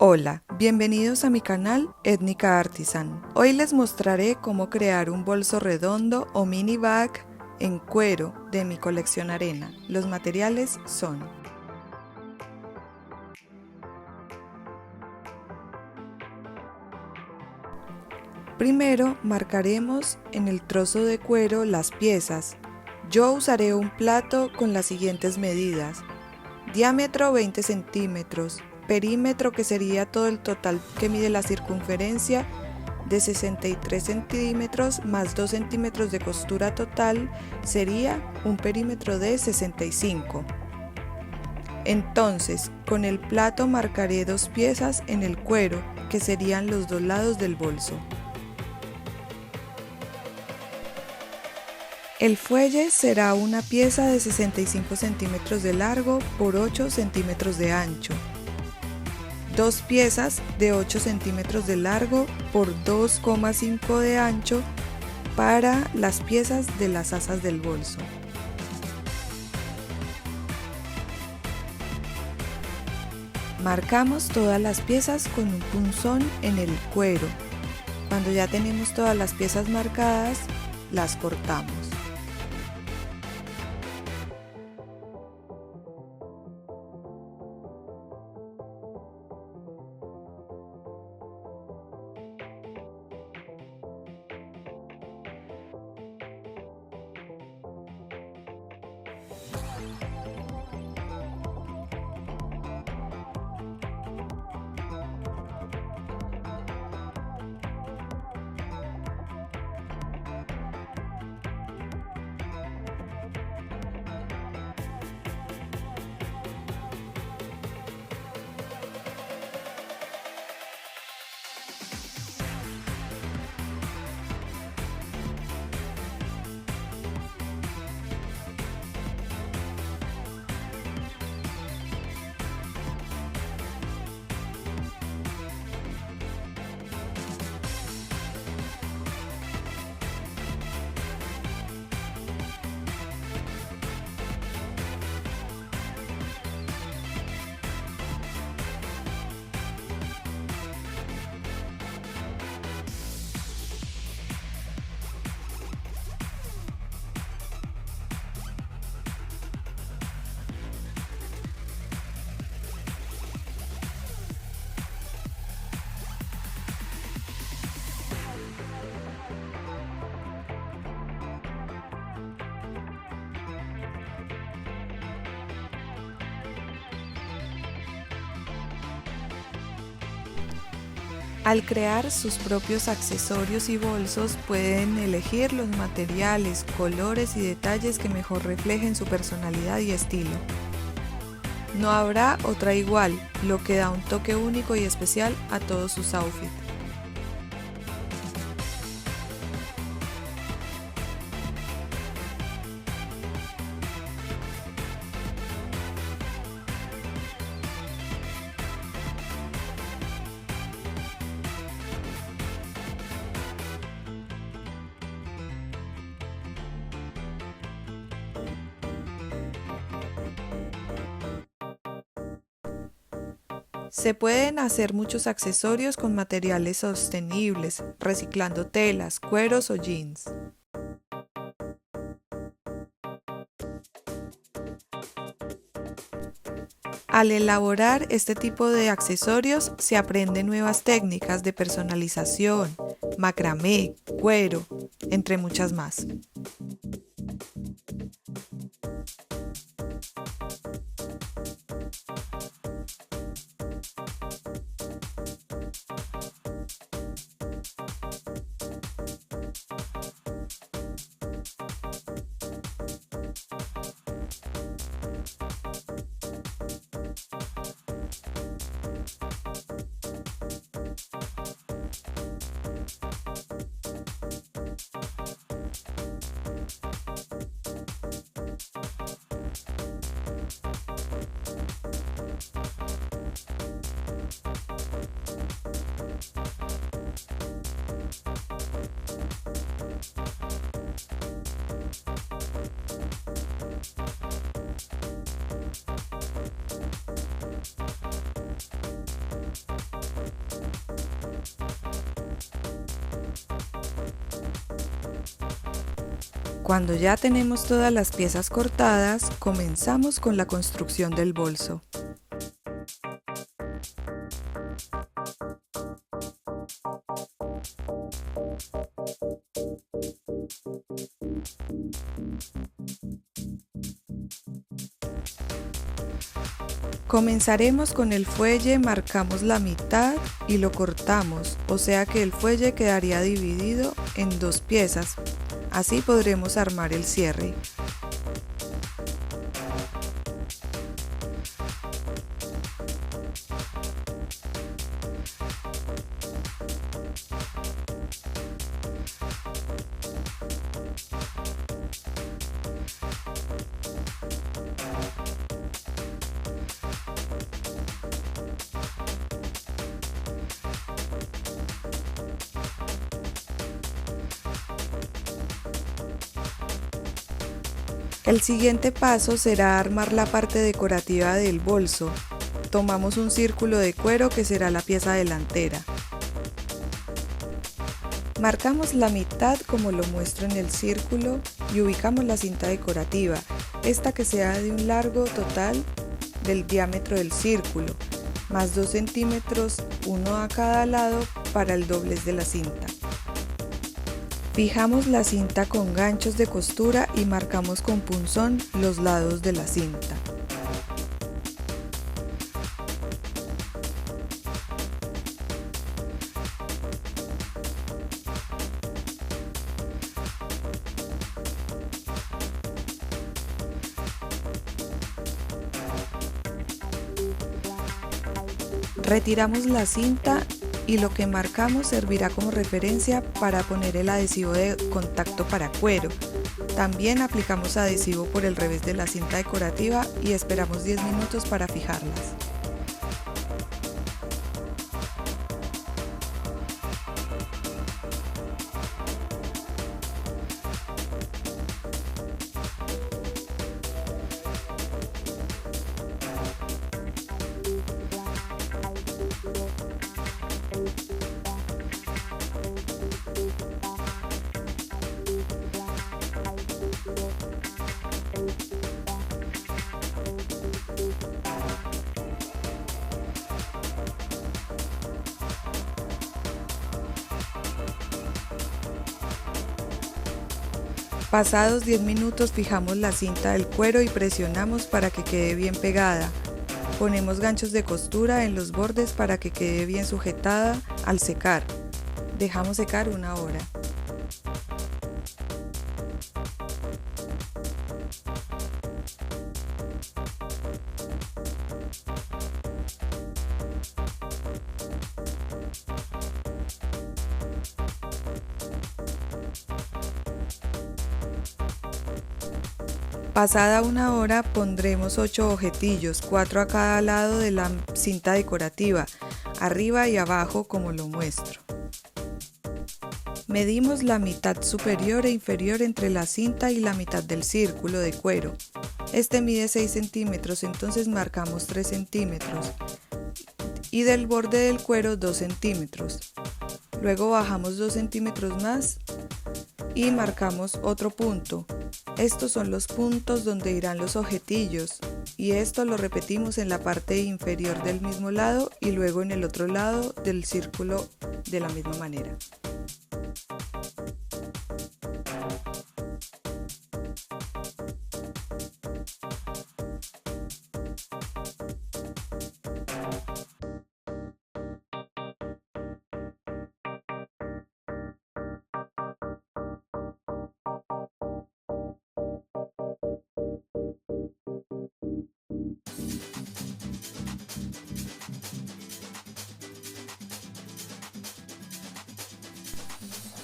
Hola, bienvenidos a mi canal Étnica Artisan. Hoy les mostraré cómo crear un bolso redondo o mini bag en cuero de mi colección arena. Los materiales son: primero marcaremos en el trozo de cuero las piezas. Yo usaré un plato con las siguientes medidas: diámetro 20 centímetros, perímetro, que sería todo el total que mide la circunferencia, de 63 centímetros más 2 centímetros de costura total, sería un perímetro de 65. Entonces, con el plato marcaré dos piezas en el cuero, que serían los dos lados del bolso. El fuelle será una pieza de 65 centímetros de largo por 8 centímetros de ancho. Dos piezas de 8 centímetros de largo por 2,5 de ancho para las piezas de las asas del bolso. Marcamos todas las piezas con un punzón en el cuero. Cuando ya tenemos todas las piezas marcadas, las cortamos. Al crear sus propios accesorios y bolsos, pueden elegir los materiales, colores y detalles que mejor reflejen su personalidad y estilo. No habrá otra igual, lo que da un toque único y especial a todos sus outfits. Se pueden hacer muchos accesorios con materiales sostenibles, reciclando telas, cueros o jeans. Al elaborar este tipo de accesorios se aprenden nuevas técnicas de personalización, macramé, cuero, entre muchas más. Cuando ya tenemos todas las piezas cortadas, comenzamos con la construcción del bolso. Comenzaremos con el fuelle, marcamos la mitad y lo cortamos, o sea que el fuelle quedaría dividido en dos piezas. Así podremos armar el cierre. El siguiente paso será armar la parte decorativa del bolso. Tomamos un círculo de cuero que será la pieza delantera. Marcamos la mitad como lo muestro en el círculo y ubicamos la cinta decorativa, esta que sea de un largo total del diámetro del círculo, más 2 centímetros, uno a cada lado para el doblez de la cinta. Fijamos la cinta con ganchos de costura y marcamos con punzón los lados de la cinta. Retiramos la cinta y lo que marcamos servirá como referencia para poner el adhesivo de contacto para cuero. También aplicamos adhesivo por el revés de la cinta decorativa y esperamos 10 minutos para fijarlas. Pasados 10 minutos fijamos la cinta del cuero y presionamos para que quede bien pegada. Ponemos ganchos de costura en los bordes para que quede bien sujetada al secar. Dejamos secar 1 hora. Pasada 1 hora pondremos 8 ojetillos, 4 a cada lado de la cinta decorativa, arriba y abajo como lo muestro. Medimos la mitad superior e inferior entre la cinta y la mitad del círculo de cuero. Este mide 6 centímetros, entonces marcamos 3 centímetros y del borde del cuero 2 centímetros. Luego bajamos 2 centímetros más y marcamos otro punto. Estos son los puntos donde irán los ojetillos y esto lo repetimos en la parte inferior del mismo lado y luego en el otro lado del círculo de la misma manera.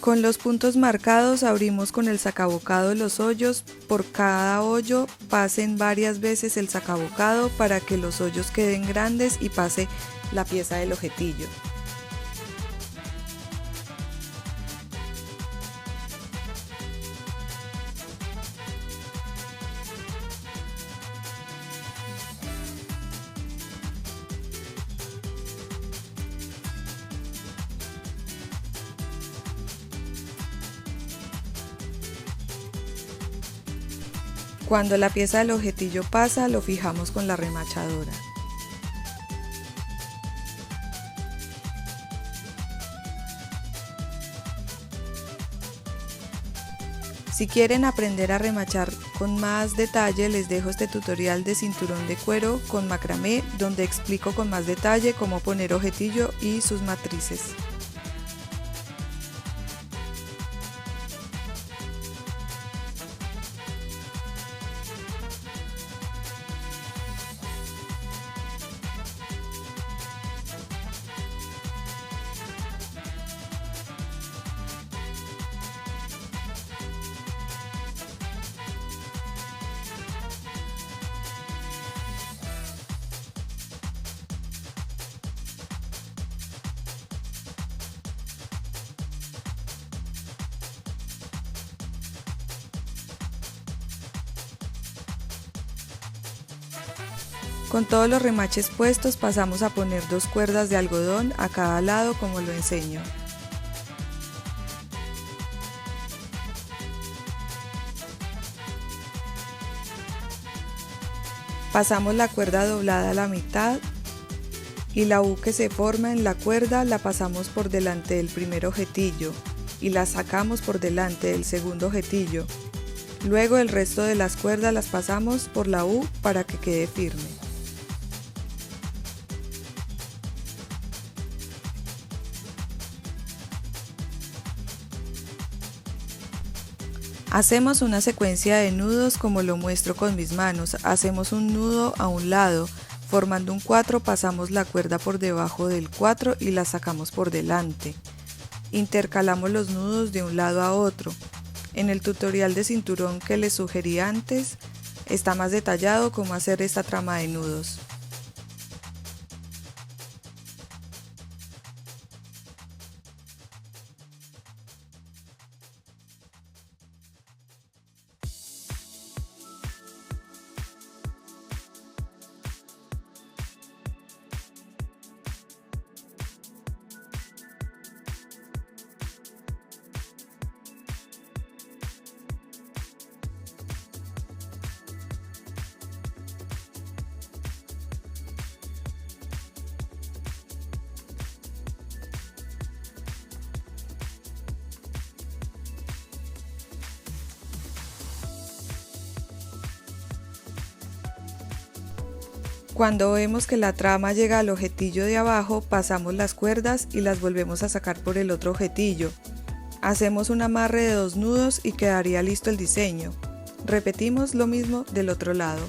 Con los puntos marcados abrimos con el sacabocado los hoyos. Por cada hoyo pasen varias veces el sacabocado para que los hoyos queden grandes y pase la pieza del ojetillo. Cuando la pieza del objetillo pasa, lo fijamos con la remachadora. Si quieren aprender a remachar con más detalle, les dejo este tutorial de cinturón de cuero con macramé, donde explico con más detalle cómo poner objetillo y sus matrices. Con todos los remaches puestos pasamos a poner 2 cuerdas de algodón a cada lado como lo enseño. Pasamos la cuerda doblada a la mitad y la U que se forma en la cuerda la pasamos por delante del primer objetillo y la sacamos por delante del segundo objetillo. Luego el resto de las cuerdas las pasamos por la U para que quede firme. Hacemos una secuencia de nudos como lo muestro con mis manos. Hacemos un nudo a un lado, formando un 4 pasamos la cuerda por debajo del 4 y la sacamos por delante. Intercalamos los nudos de un lado a otro. En el tutorial de cinturón que les sugerí antes, está más detallado cómo hacer esta trama de nudos. Cuando vemos que la trama llega al objetillo de abajo, pasamos las cuerdas y las volvemos a sacar por el otro objetillo. Hacemos un amarre de 2 nudos y quedaría listo el diseño. Repetimos lo mismo del otro lado.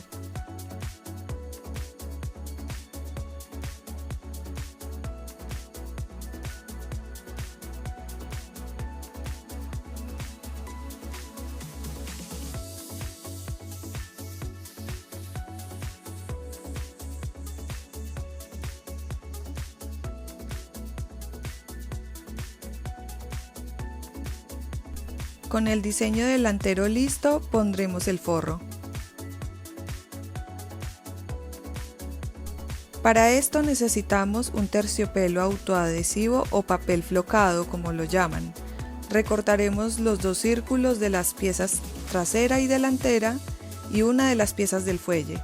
Con el diseño delantero listo, pondremos el forro. Para esto necesitamos un terciopelo autoadhesivo o papel flocado, como lo llaman. Recortaremos los 2 círculos de las piezas trasera y delantera y una de las piezas del fuelle.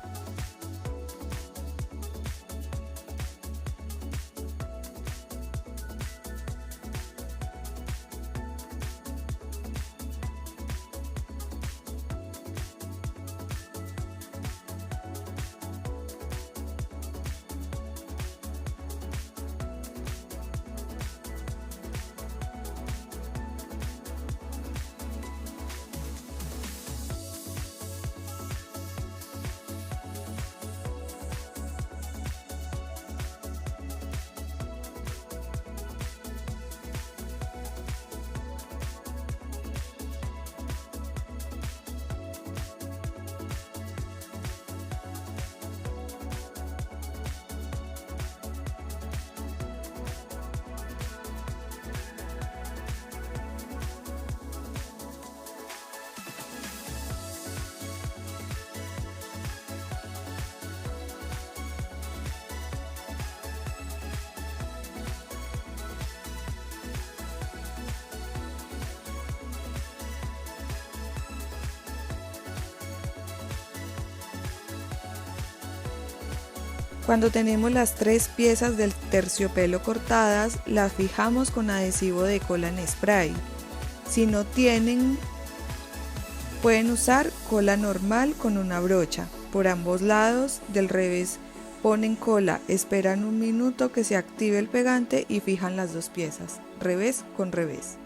Cuando tenemos las 3 piezas del terciopelo cortadas, las fijamos con adhesivo de cola en spray. Si no tienen, pueden usar cola normal con una brocha. Por ambos lados del revés ponen cola, esperan un minuto que se active el pegante y fijan las 2 piezas, revés con revés.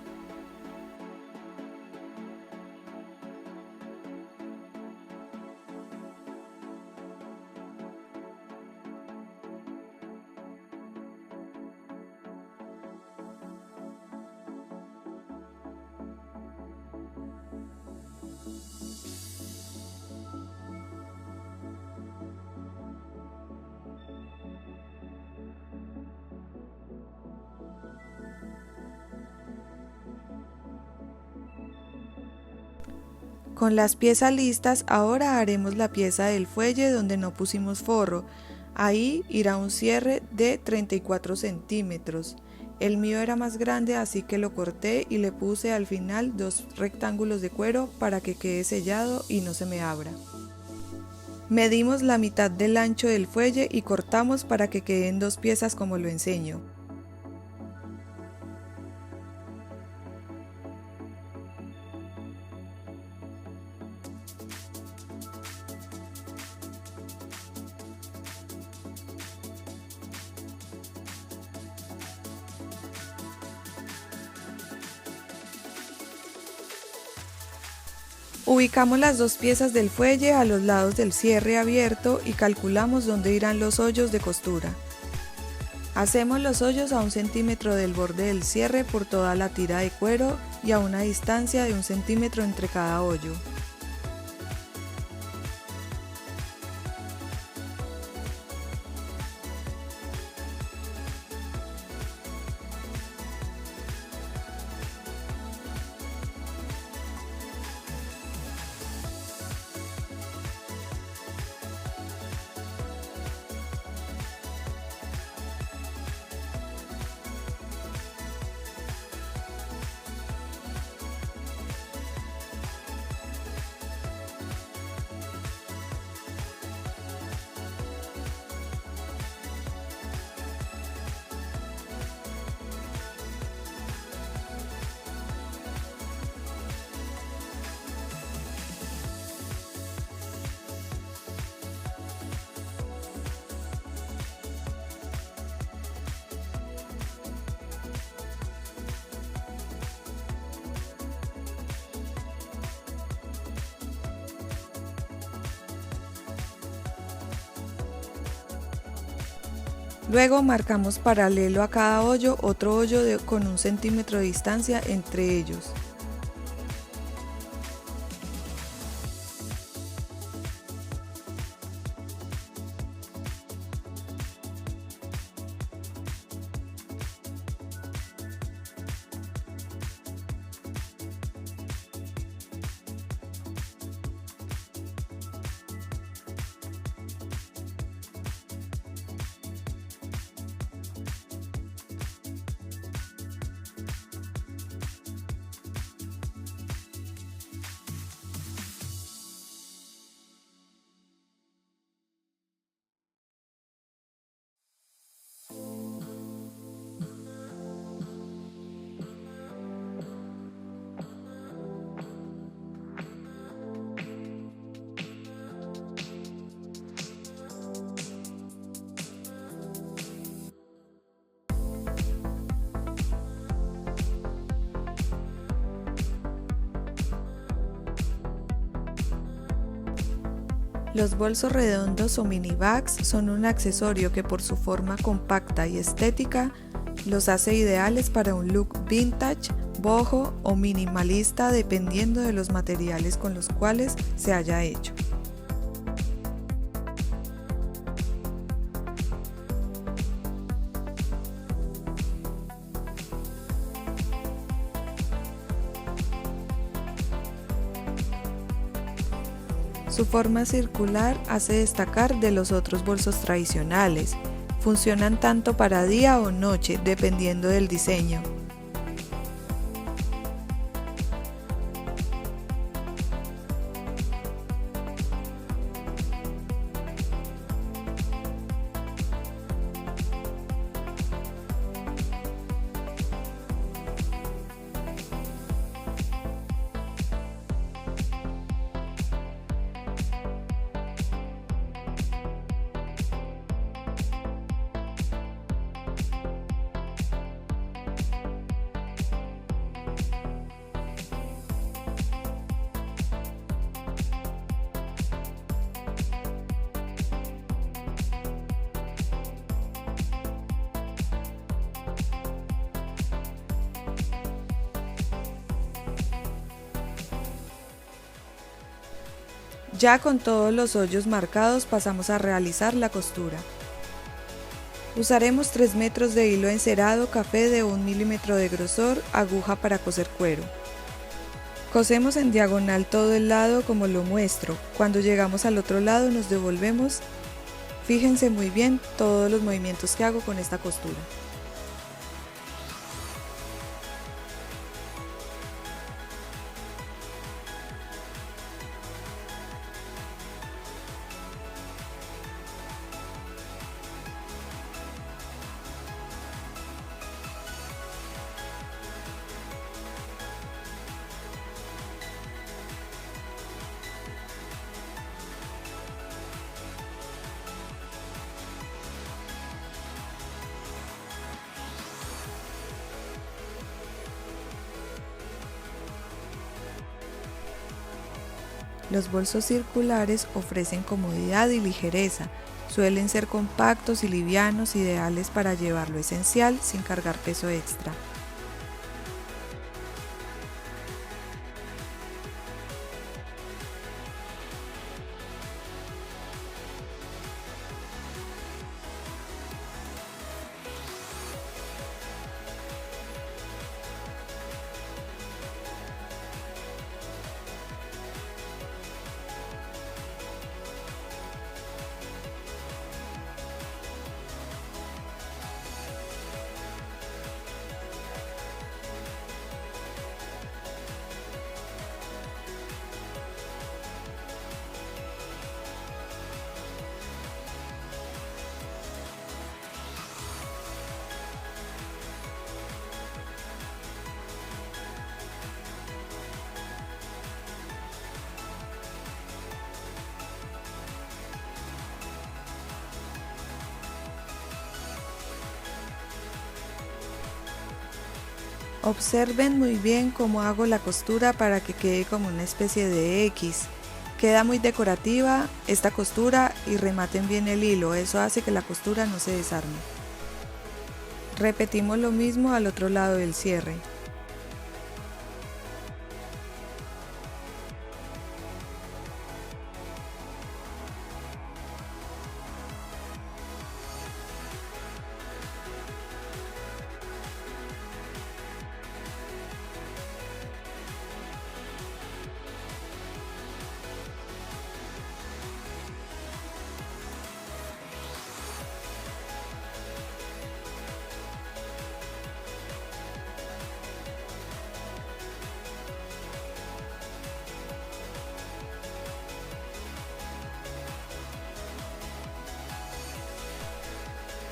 Con las piezas listas, ahora haremos la pieza del fuelle donde no pusimos forro. Ahí irá un cierre de 34 centímetros. El mío era más grande, así que lo corté y le puse al final 2 rectángulos de cuero para que quede sellado y no se me abra. Medimos la mitad del ancho del fuelle y cortamos para que queden 2 piezas como lo enseño. Ubicamos las 2 piezas del fuelle a los lados del cierre abierto y calculamos dónde irán los hoyos de costura. Hacemos los hoyos a 1 centímetro del borde del cierre por toda la tira de cuero y a una distancia de 1 centímetro entre cada hoyo. Luego marcamos paralelo a cada hoyo otro hoyo con 1 centímetro de distancia entre ellos. Los bolsos redondos o mini bags son un accesorio que por su forma compacta y estética los hace ideales para un look vintage, boho o minimalista dependiendo de los materiales con los cuales se haya hecho. Su forma circular hace destacar de los otros bolsos tradicionales. Funcionan tanto para día o noche, dependiendo del diseño. Ya con todos los hoyos marcados pasamos a realizar la costura. Usaremos 3 metros de hilo encerado café de 1 milímetro de grosor, aguja para coser cuero. Cosemos en diagonal todo el lado como lo muestro. Cuando llegamos al otro lado nos devolvemos. Fíjense muy bien todos los movimientos que hago con esta costura. Los bolsos circulares ofrecen comodidad y ligereza, suelen ser compactos y livianos, ideales para llevar lo esencial sin cargar peso extra. Observen muy bien cómo hago la costura para que quede como una especie de X. Queda muy decorativa esta costura y rematen bien el hilo, eso hace que la costura no se desarme. Repetimos lo mismo al otro lado del cierre.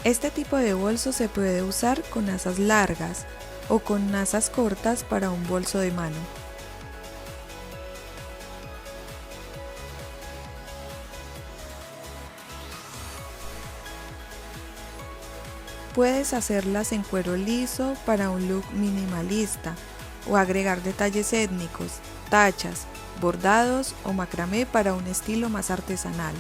Este tipo de bolso se puede usar con asas largas o con asas cortas para un bolso de mano. Puedes hacerlas en cuero liso para un look minimalista o agregar detalles étnicos, tachas, bordados o macramé para un estilo más artesanal.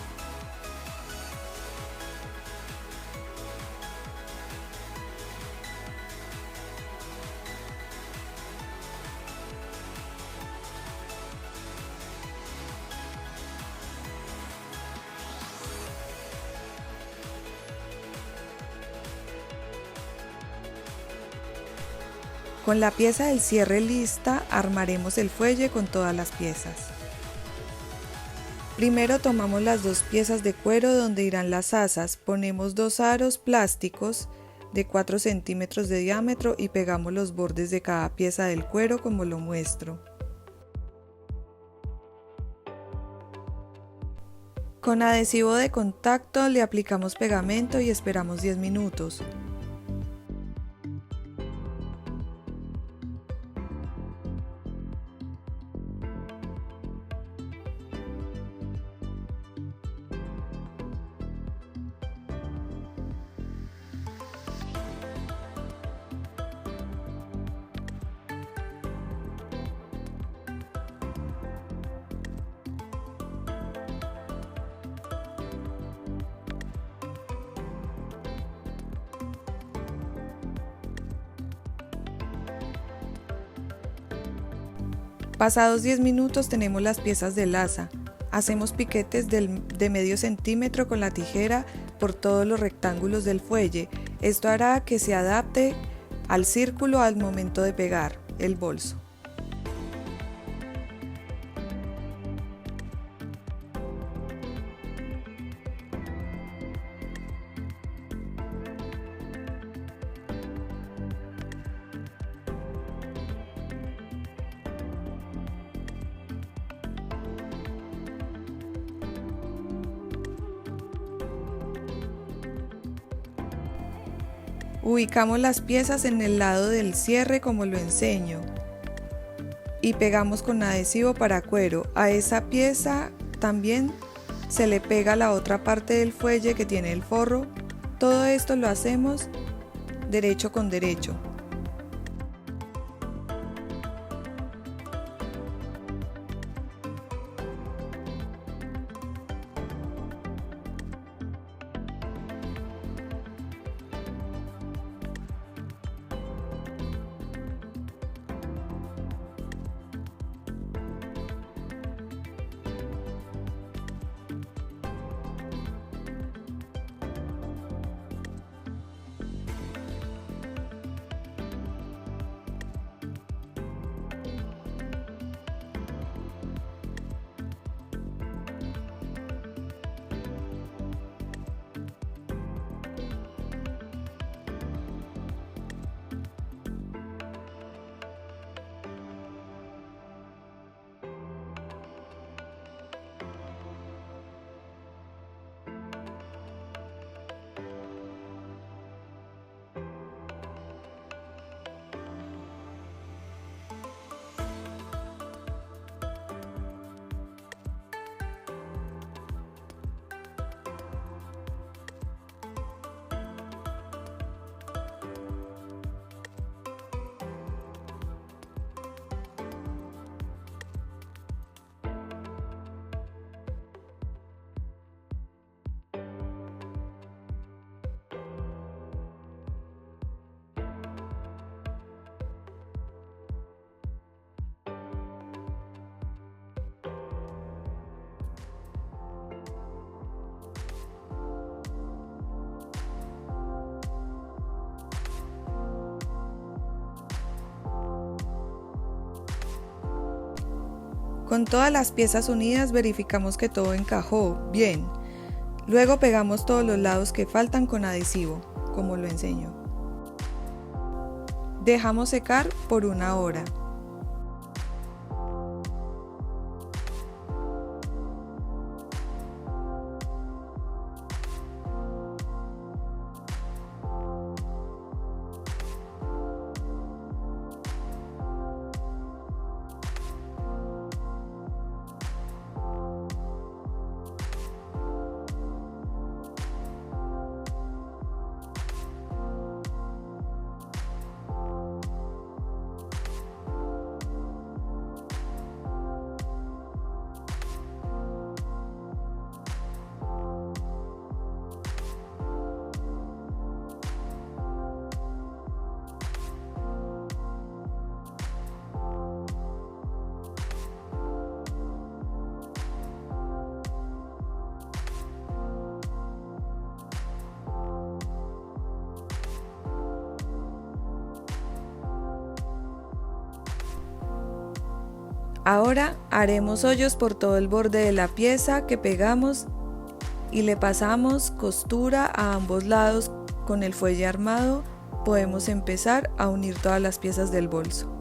Con la pieza del cierre lista, armaremos el fuelle con todas las piezas. Primero tomamos las 2 piezas de cuero donde irán las asas, ponemos 2 aros plásticos de 4 centímetros de diámetro y pegamos los bordes de cada pieza del cuero como lo muestro. Con adhesivo de contacto le aplicamos pegamento y esperamos 10 minutos. Pasados 10 minutos tenemos las piezas del asa. Hacemos piquetes de medio centímetro con la tijera por todos los rectángulos del fuelle. Esto hará que se adapte al círculo al momento de pegar el bolso. Ubicamos las piezas en el lado del cierre como lo enseño y pegamos con adhesivo para cuero. A esa pieza también se le pega la otra parte del fuelle que tiene el forro. Todo esto lo hacemos derecho con derecho. Con todas las piezas unidas verificamos que todo encajó bien. Luego pegamos todos los lados que faltan con adhesivo, como lo enseño. Dejamos secar por 1 hora. Ahora haremos hoyos por todo el borde de la pieza que pegamos y le pasamos costura a ambos lados con el fuelle armado. Podemos empezar a unir todas las piezas del bolso.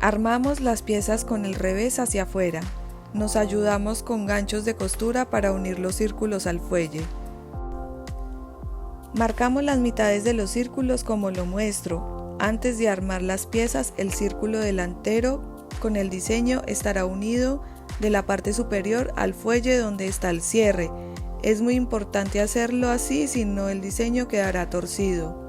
Armamos las piezas con el revés hacia afuera. Nos ayudamos con ganchos de costura para unir los círculos al fuelle. Marcamos las mitades de los círculos como lo muestro. Antes de armar las piezas, el círculo delantero con el diseño estará unido de la parte superior al fuelle donde está el cierre. Es muy importante hacerlo así, si no el diseño quedará torcido.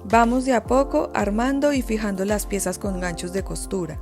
Vamos de a poco armando y fijando las piezas con ganchos de costura.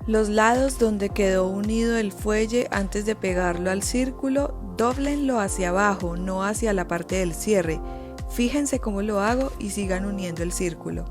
Los lados donde quedó unido el fuelle antes de pegarlo al círculo, dóblenlo hacia abajo, no hacia la parte del cierre. Fíjense cómo lo hago y sigan uniendo el círculo.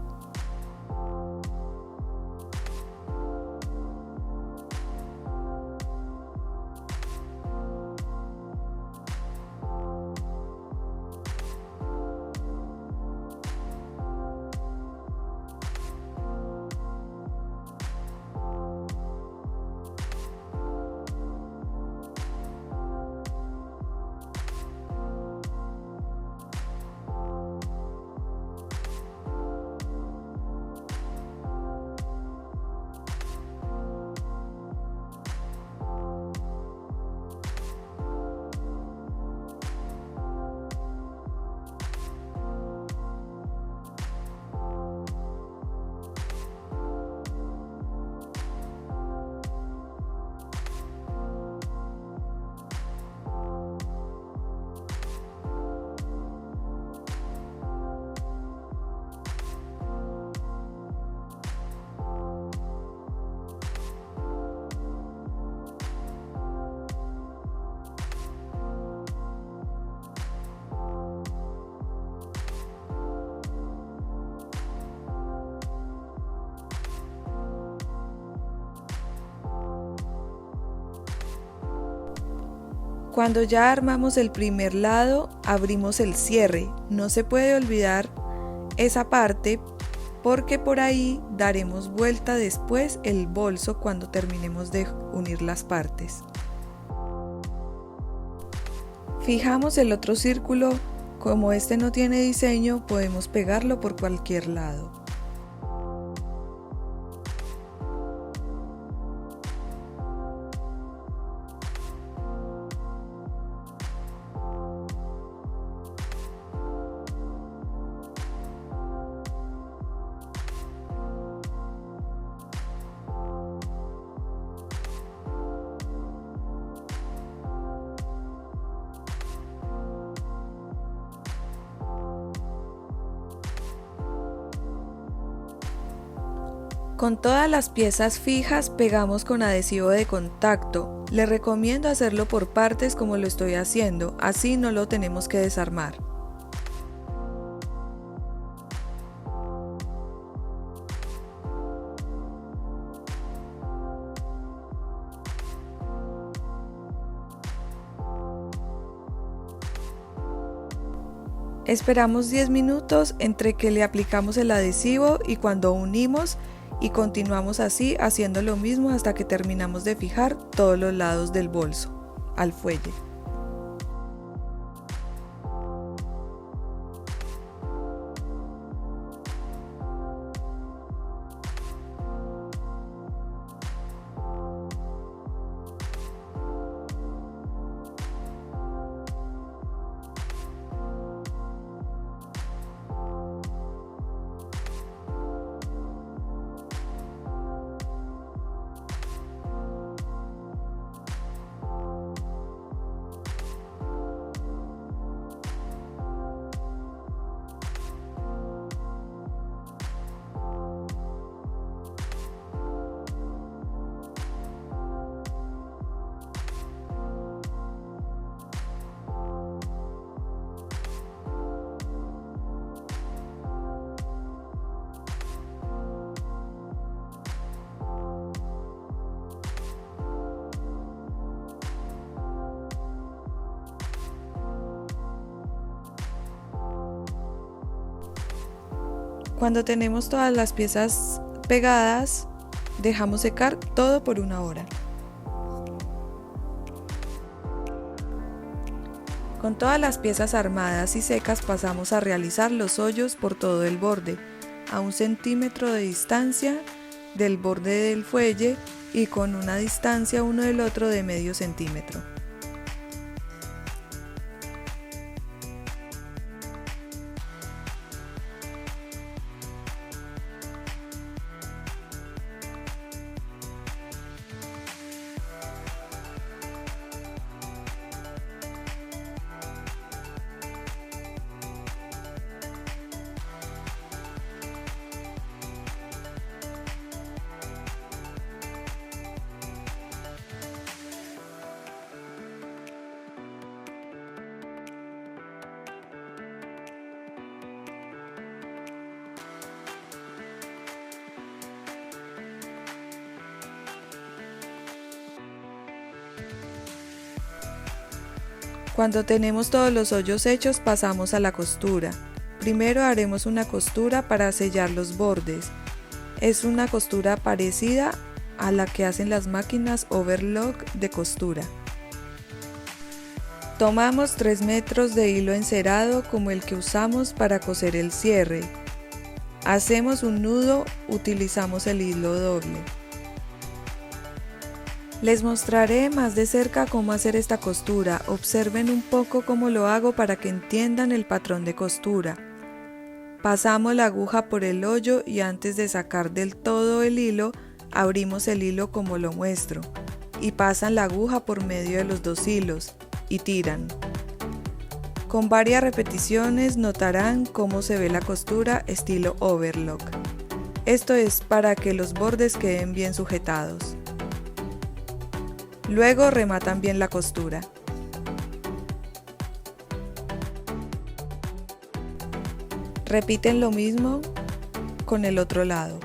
Cuando ya armamos el primer lado, abrimos el cierre. No se puede olvidar esa parte porque por ahí daremos vuelta después el bolso cuando terminemos de unir las partes. Fijamos el otro círculo. Como este no tiene diseño, podemos pegarlo por cualquier lado. Con todas las piezas fijas pegamos con adhesivo de contacto. Les recomiendo hacerlo por partes como lo estoy haciendo, así no lo tenemos que desarmar. Esperamos 10 minutos entre que le aplicamos el adhesivo y cuando unimos, y continuamos así haciendo lo mismo hasta que terminamos de fijar todos los lados del bolso al fuelle. Cuando tenemos todas las piezas pegadas, dejamos secar todo por 1 hora. Con todas las piezas armadas y secas pasamos a realizar los hoyos por todo el borde, a 1 centímetro de distancia del borde del fuelle y con una distancia uno del otro de medio centímetro. Cuando tenemos todos los hoyos hechos, pasamos a la costura. Primero haremos una costura para sellar los bordes. Es una costura parecida a la que hacen las máquinas overlock de costura. Tomamos 3 metros de hilo encerado como el que usamos para coser el cierre. Hacemos un nudo, utilizamos el hilo doble. Les mostraré más de cerca cómo hacer esta costura. Observen un poco cómo lo hago para que entiendan el patrón de costura. Pasamos la aguja por el hoyo y antes de sacar del todo el hilo, abrimos el hilo como lo muestro y pasan la aguja por medio de los 2 hilos y tiran. Con varias repeticiones notarán cómo se ve la costura estilo overlock. Esto es para que los bordes queden bien sujetados. Luego rematan bien la costura. Repiten lo mismo con el otro lado.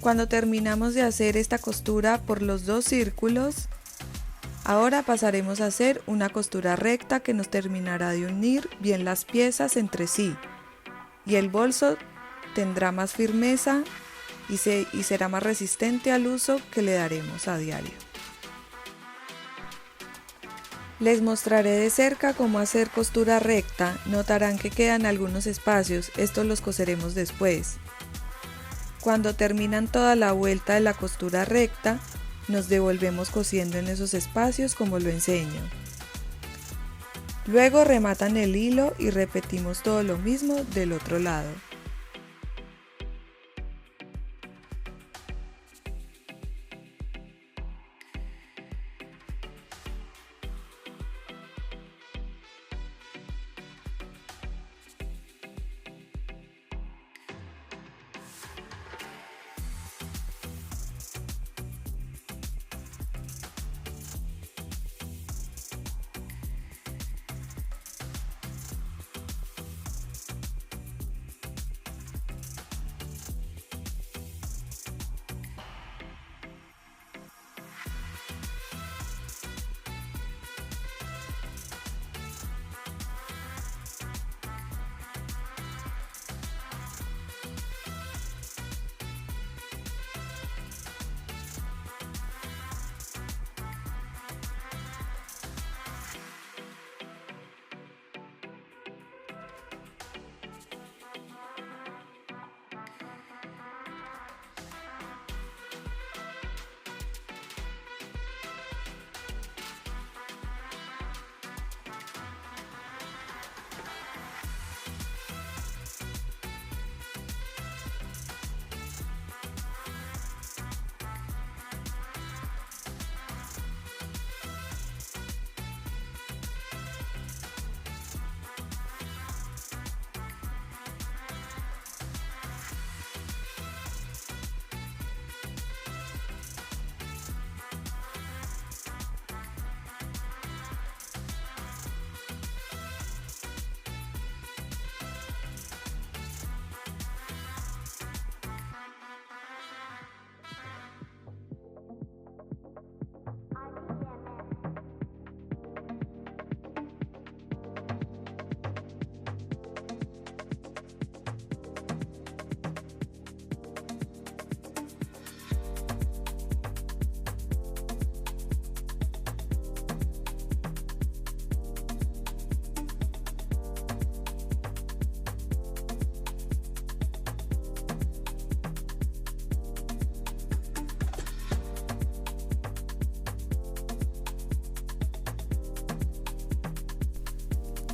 Cuando terminamos de hacer esta costura por los dos círculos, ahora pasaremos a hacer una costura recta que nos terminará de unir bien las piezas entre sí, y el bolso tendrá más firmeza y será más resistente al uso que le daremos a diario. Les mostraré de cerca cómo hacer costura recta. Notarán que quedan algunos espacios, estos los coseremos después. Cuando terminan toda la vuelta de la costura recta, nos devolvemos cosiendo en esos espacios como lo enseño. Luego rematan el hilo y repetimos todo lo mismo del otro lado.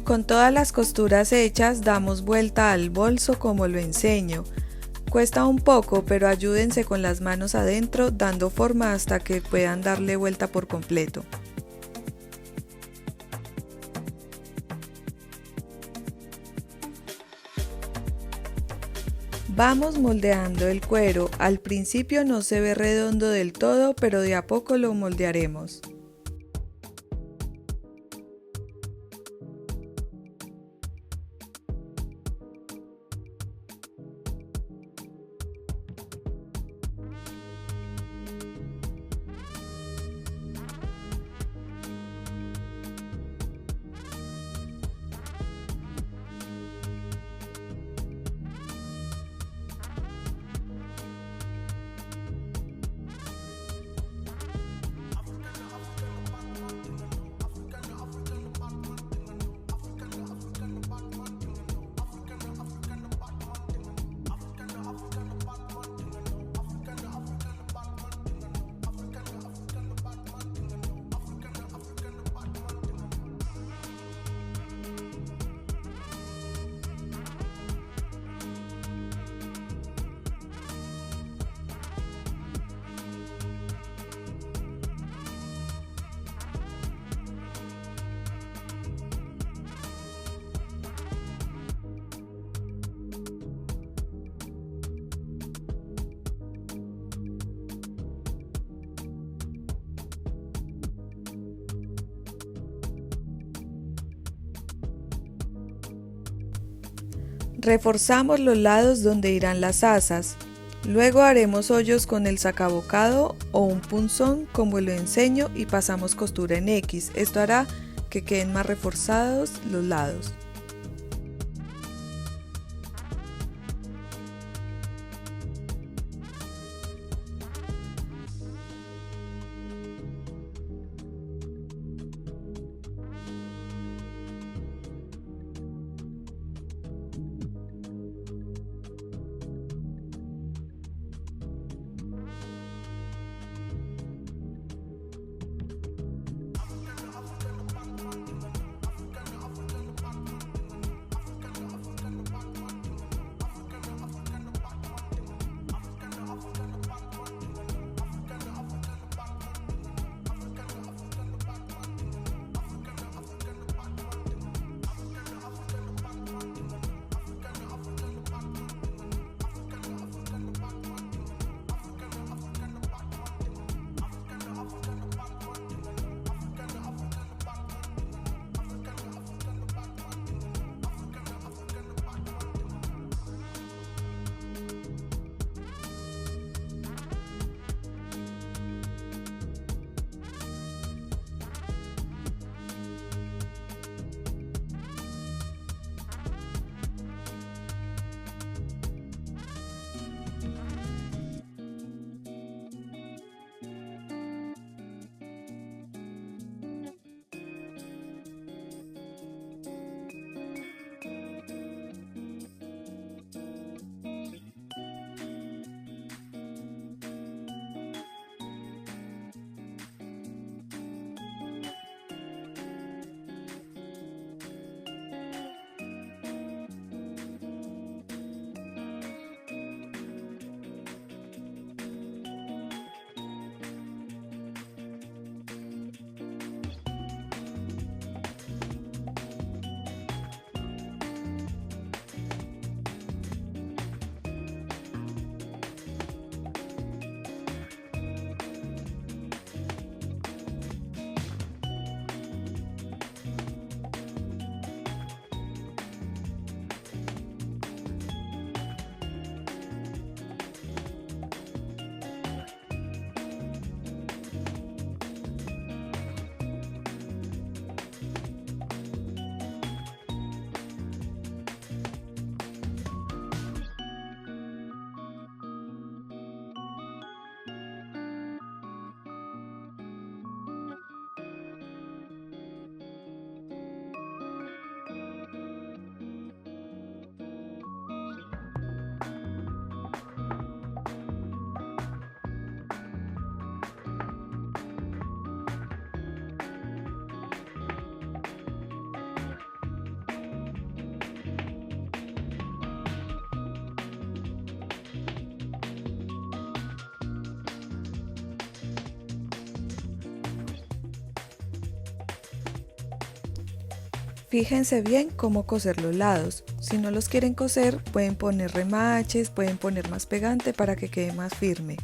Con todas las costuras hechas damos vuelta al bolso como lo enseño. Cuesta un poco, pero ayúdense con las manos adentro dando forma hasta que puedan darle vuelta por completo. Vamos moldeando el cuero. Al principio no se ve redondo del todo, pero de a poco lo moldearemos. Reforzamos los lados donde irán las asas. Luego haremos hoyos con el sacabocado o un punzón como lo enseño y pasamos costura en X. Esto hará que queden más reforzados los lados. Fíjense bien cómo coser los lados. Si no los quieren coser, pueden poner remaches, pueden poner más pegante para que quede más firme.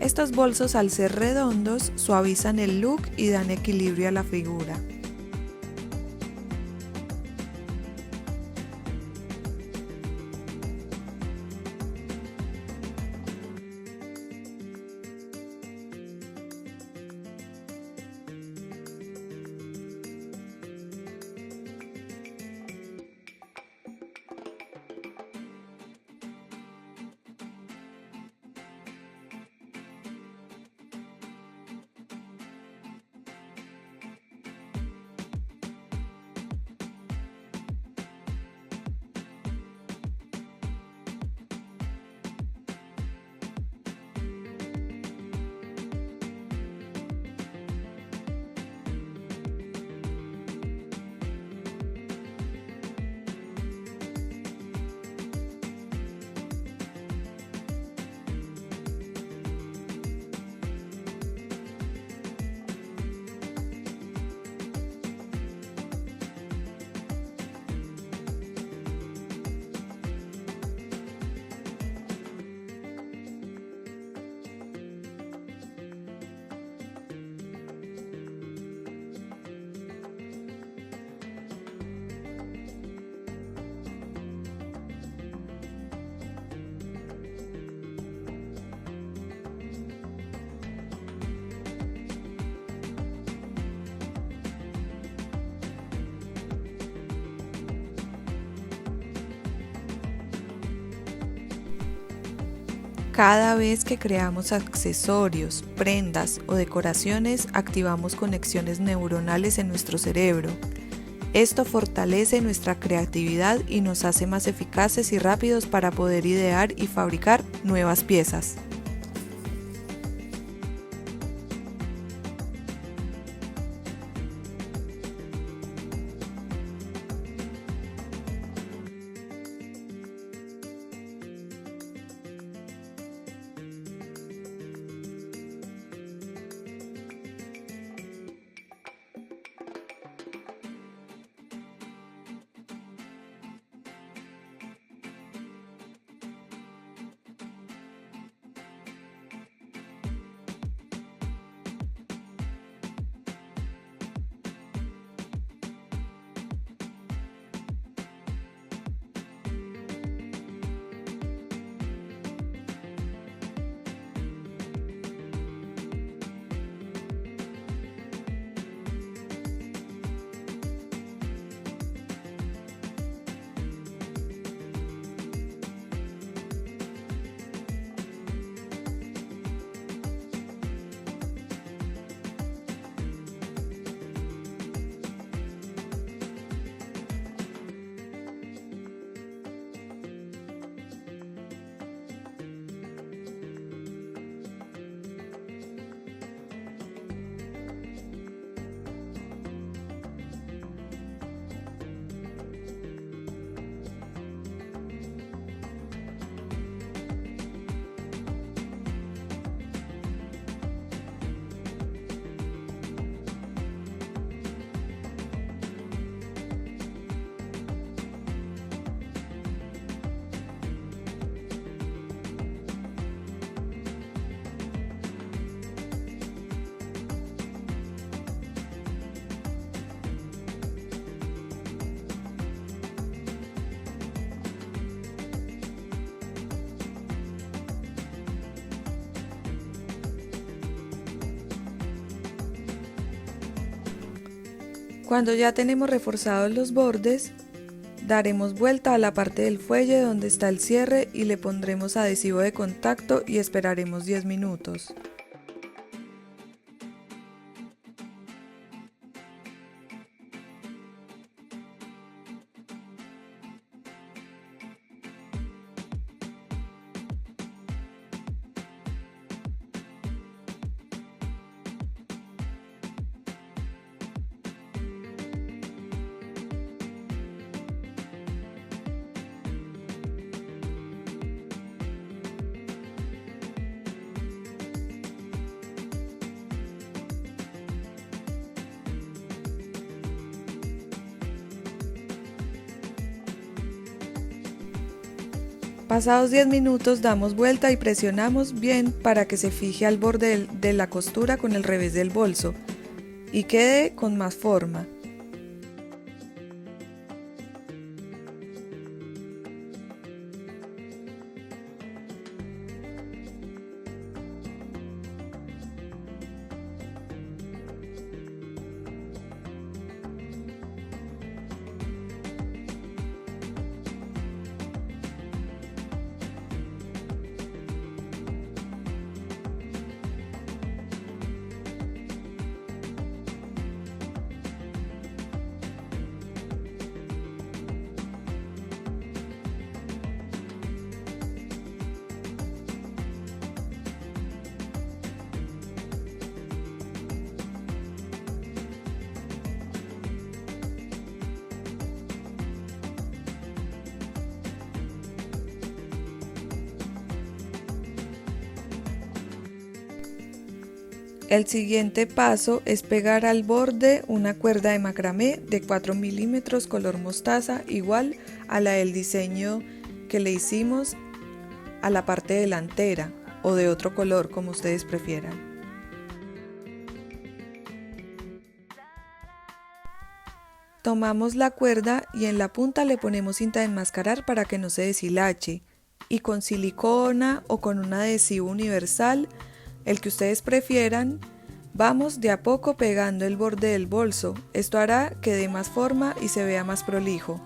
Estos bolsos, al ser redondos, suavizan el look y dan equilibrio a la figura. Cada vez que creamos accesorios, prendas o decoraciones, activamos conexiones neuronales en nuestro cerebro. Esto fortalece nuestra creatividad y nos hace más eficaces y rápidos para poder idear y fabricar nuevas piezas. Cuando ya tenemos reforzados los bordes, daremos vuelta a la parte del fuelle donde está el cierre y le pondremos adhesivo de contacto y esperaremos 10 minutos. Pasados 10 minutos damos vuelta y presionamos bien para que se fije al borde de la costura con el revés del bolso y quede con más forma. El siguiente paso es pegar al borde una cuerda de macramé de 4 milímetros color mostaza, igual a la del diseño que le hicimos a la parte delantera, o de otro color como ustedes prefieran. Tomamos la cuerda y en la punta le ponemos cinta de enmascarar para que no se deshilache, y con silicona o con un adhesivo universal, el que ustedes prefieran, vamos de a poco pegando el borde del bolso. Esto hará que dé más forma y se vea más prolijo.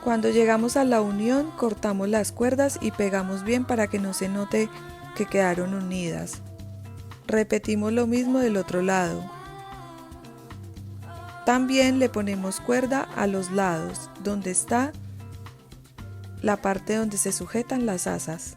Cuando llegamos a la unión, cortamos las cuerdas y pegamos bien para que no se note que quedaron unidas. Repetimos lo mismo del otro lado. También le ponemos cuerda a los lados, donde está la parte donde se sujetan las asas.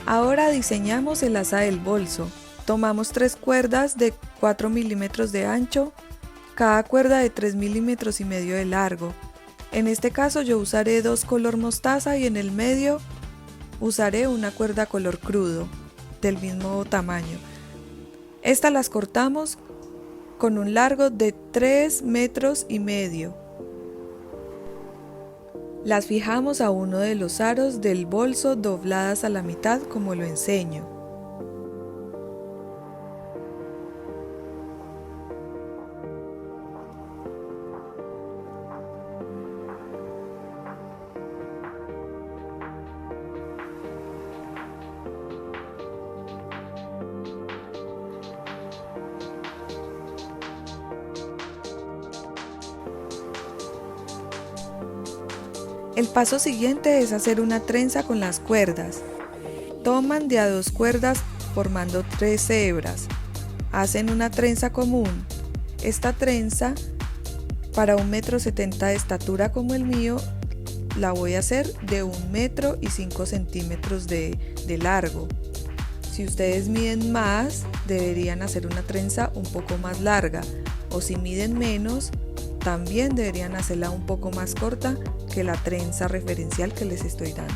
Ahora diseñamos el asa del bolso. Tomamos 3 cuerdas de 4 milímetros de ancho, cada cuerda de 3 milímetros y medio de largo. En este caso yo usaré 2 color mostaza y en el medio usaré una cuerda color crudo del mismo tamaño. Estas las cortamos con un largo de 3 metros y medio. Las fijamos a uno de los aros del bolso dobladas a la mitad como lo enseño. El paso siguiente es hacer una trenza con las cuerdas. Toman de a 2 cuerdas formando 3 hebras. Hacen una trenza común. Esta trenza, para 1,70 m de estatura como el mío, la voy a hacer de 1,5 m de largo. Si ustedes miden más, deberían hacer una trenza un poco más larga, o si miden menos, también deberían hacerla un poco más corta que la trenza referencial que les estoy dando.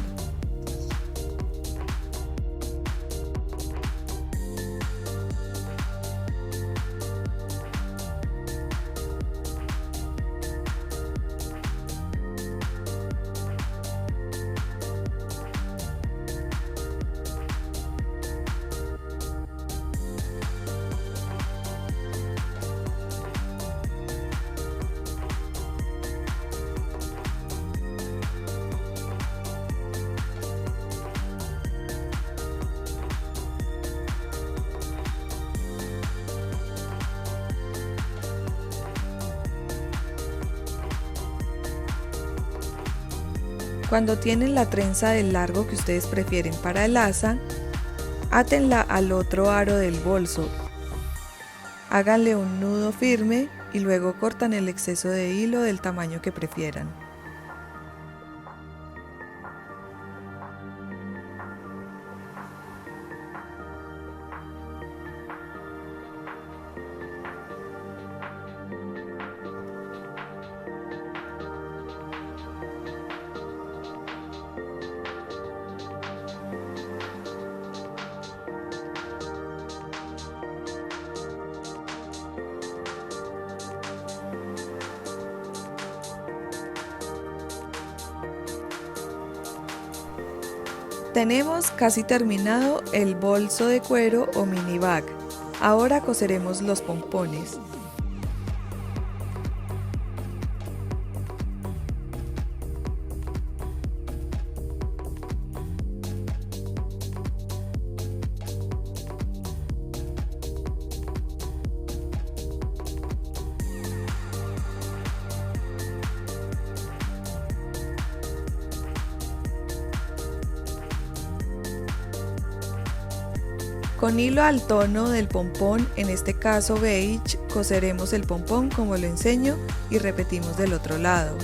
Cuando tienen la trenza del largo que ustedes prefieren para el asa, átenla al otro aro del bolso. Háganle un nudo firme y luego cortan el exceso de hilo del tamaño que prefieran. Tenemos casi terminado el bolso de cuero o mini bag. Ahora coseremos los pompones. Con hilo al tono del pompón, en este caso beige, coseremos el pompón como lo enseño y repetimos del otro lado.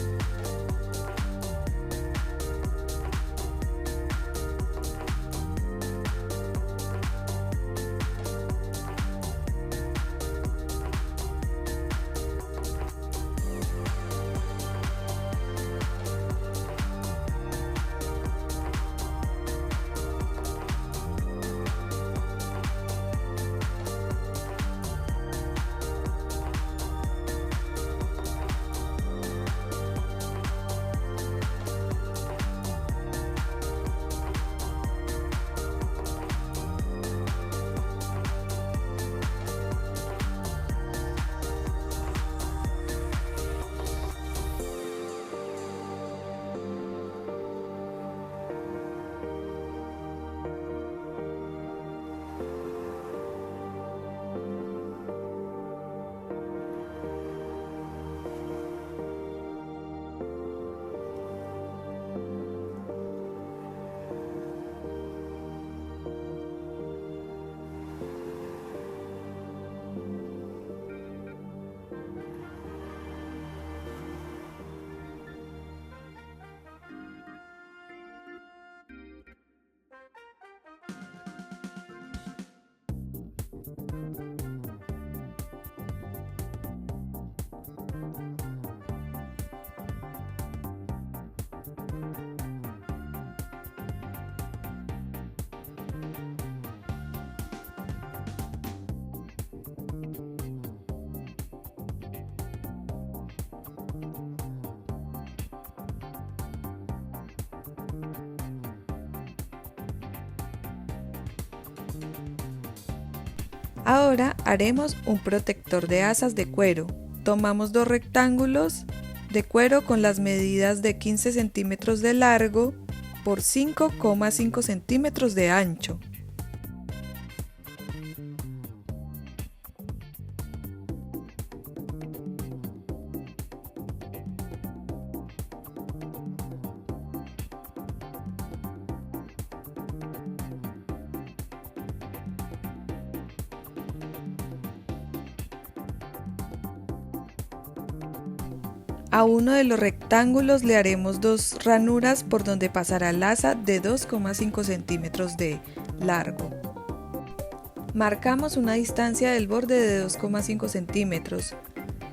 Ahora haremos un protector de asas de cuero. Tomamos dos rectángulos de cuero con las medidas de 15 centímetros de largo por 5,5 centímetros de ancho. A uno de los rectángulos le haremos dos ranuras por donde pasará el asa de 2,5 centímetros de largo. Marcamos una distancia del borde de 2,5 centímetros.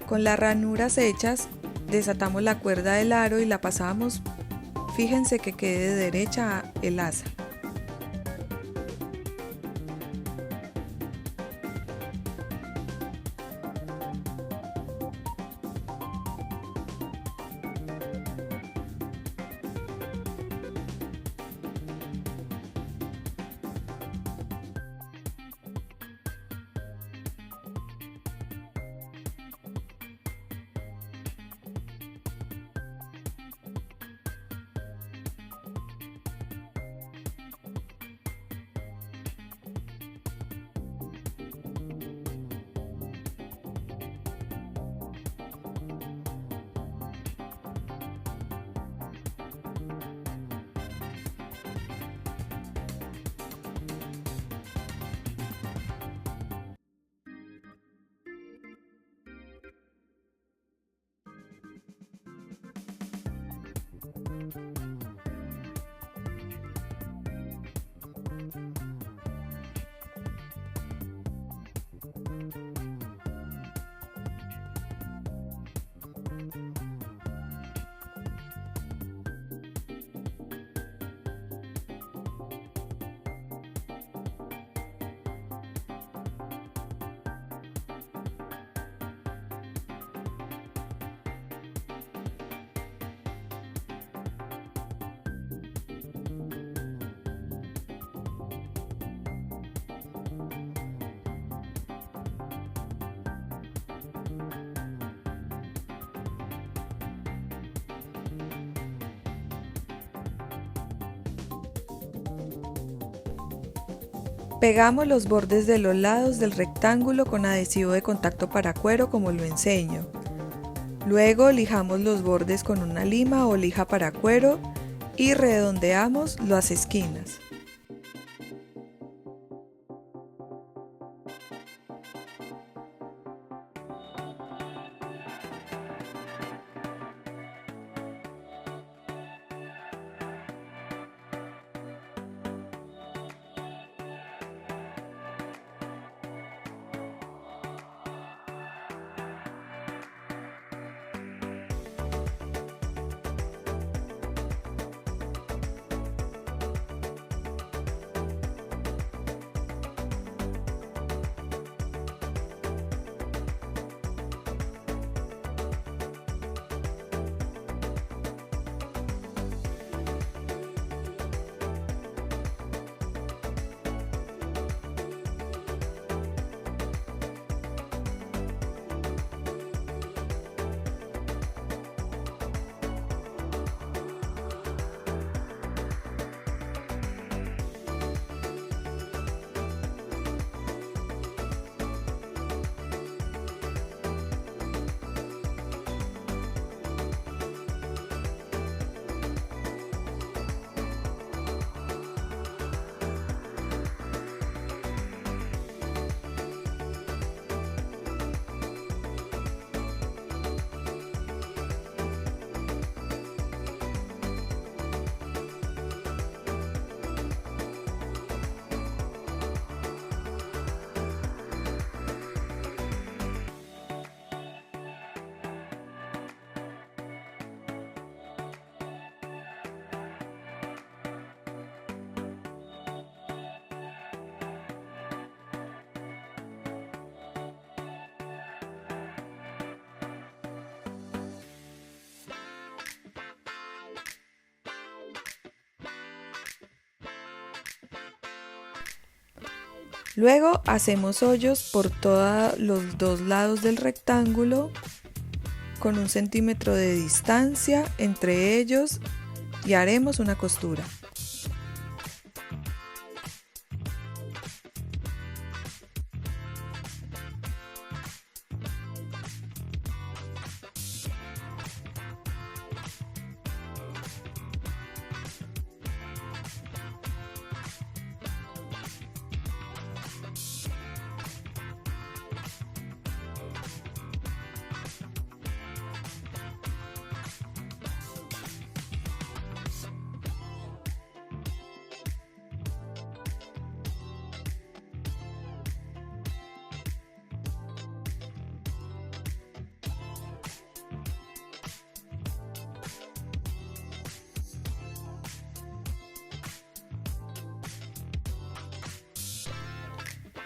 Con las ranuras hechas, desatamos la cuerda del aro y la pasamos. Fíjense que quede de derecha el asa. Pegamos los bordes de los lados del rectángulo con adhesivo de contacto para cuero como lo enseño. Luego lijamos los bordes con una lima o lija para cuero y redondeamos las esquinas. Luego hacemos hoyos por todos los dos lados del rectángulo con 1 centímetro de distancia entre ellos y haremos una costura.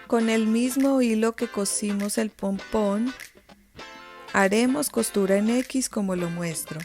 Con el mismo hilo que cosimos el pompón, haremos costura en X como lo muestro.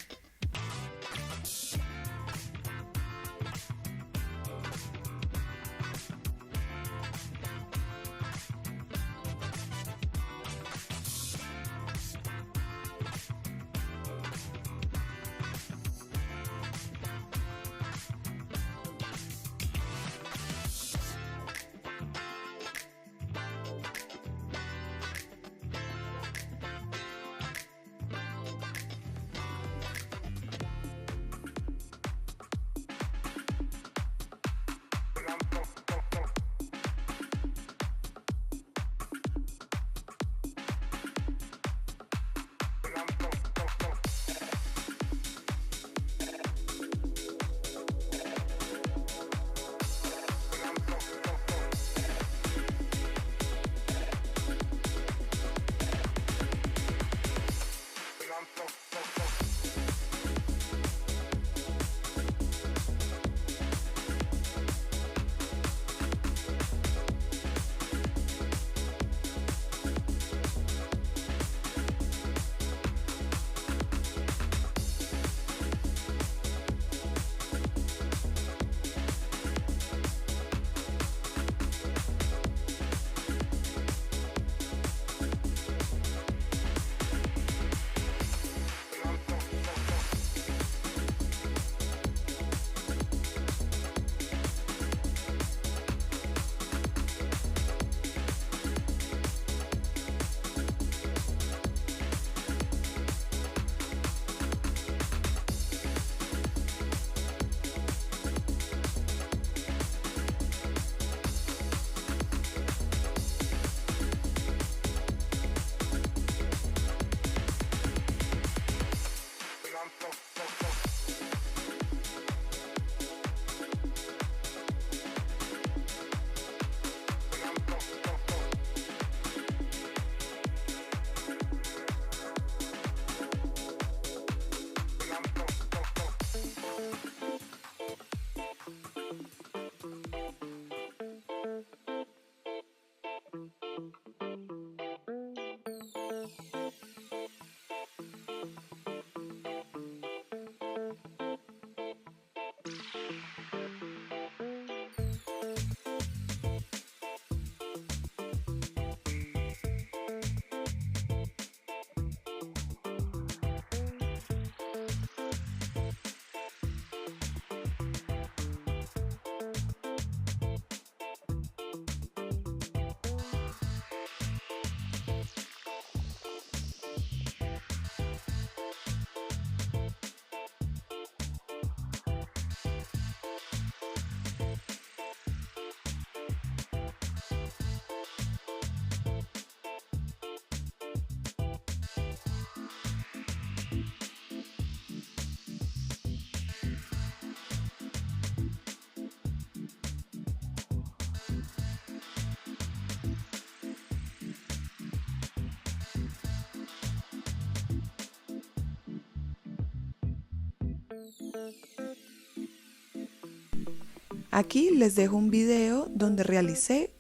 Aquí les dejo un video donde realicé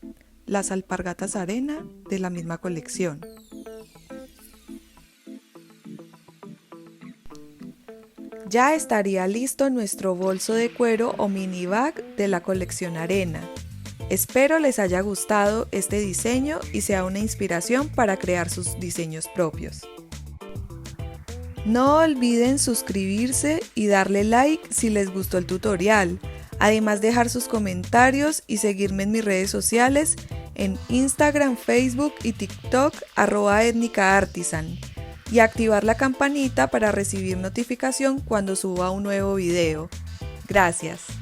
las alpargatas arena de la misma colección. Ya estaría listo nuestro bolso de cuero o mini bag de la colección arena. Espero les haya gustado este diseño y sea una inspiración para crear sus diseños propios. No olviden suscribirse y darle like si les gustó el tutorial. Además, dejar sus comentarios y seguirme en mis redes sociales en Instagram, Facebook y TikTok @etnicaartisan y activar la campanita para recibir notificación cuando suba un nuevo video. Gracias.